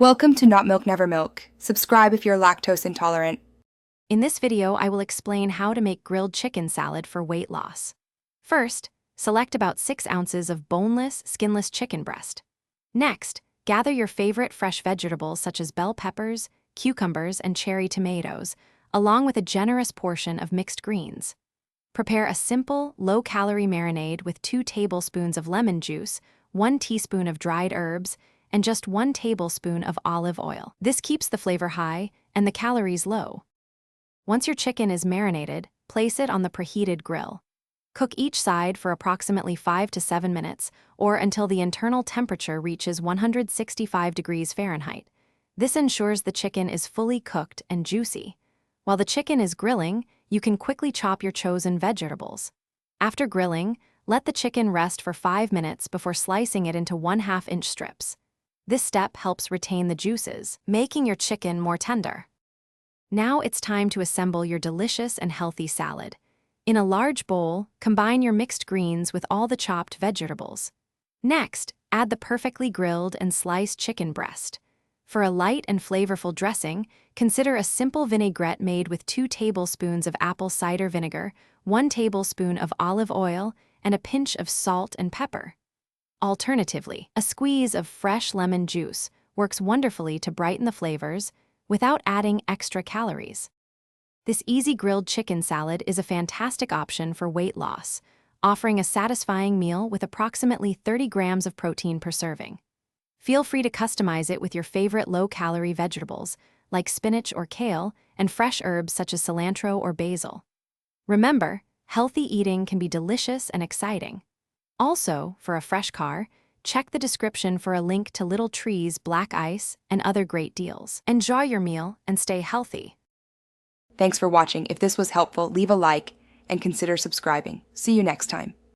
Welcome to Not Milk Never Milk. Subscribe if you're lactose intolerant. In this video, I will explain how to make grilled chicken salad for weight loss. First, select about 6 ounces of boneless, skinless chicken breast. Next, gather your favorite fresh vegetables such as bell peppers, cucumbers, and cherry tomatoes, along with a generous portion of mixed greens. Prepare a simple, low-calorie marinade with 2 tablespoons of lemon juice, 1 teaspoon of dried herbs, and just 1 tablespoon of olive oil. This keeps the flavor high and the calories low. Once your chicken is marinated, place it on the preheated grill. Cook each side for approximately 5 to 7 minutes, or until the internal temperature reaches 165 degrees Fahrenheit. This ensures the chicken is fully cooked and juicy. While the chicken is grilling, you can quickly chop your chosen vegetables. After grilling, let the chicken rest for 5 minutes before slicing it into 1/2-inch strips. This step helps retain the juices, making your chicken more tender. Now it's time to assemble your delicious and healthy salad. In a large bowl, combine your mixed greens with all the chopped vegetables. Next, add the perfectly grilled and sliced chicken breast. For a light and flavorful dressing, consider a simple vinaigrette made with 2 tablespoons of apple cider vinegar, 1 tablespoon of olive oil, and a pinch of salt and pepper. Alternatively, a squeeze of fresh lemon juice works wonderfully to brighten the flavors without adding extra calories. This easy grilled chicken salad is a fantastic option for weight loss, offering a satisfying meal with approximately 30 grams of protein per serving. Feel free to customize it with your favorite low-calorie vegetables, like spinach or kale, and fresh herbs such as cilantro or basil. Remember, healthy eating can be delicious and exciting. Also, for a fresh car, check the description for a link to Little Tree's black ice and other great deals. Enjoy your meal and stay healthy. Thanks for watching. If this was helpful, leave a like and consider subscribing. See you next time.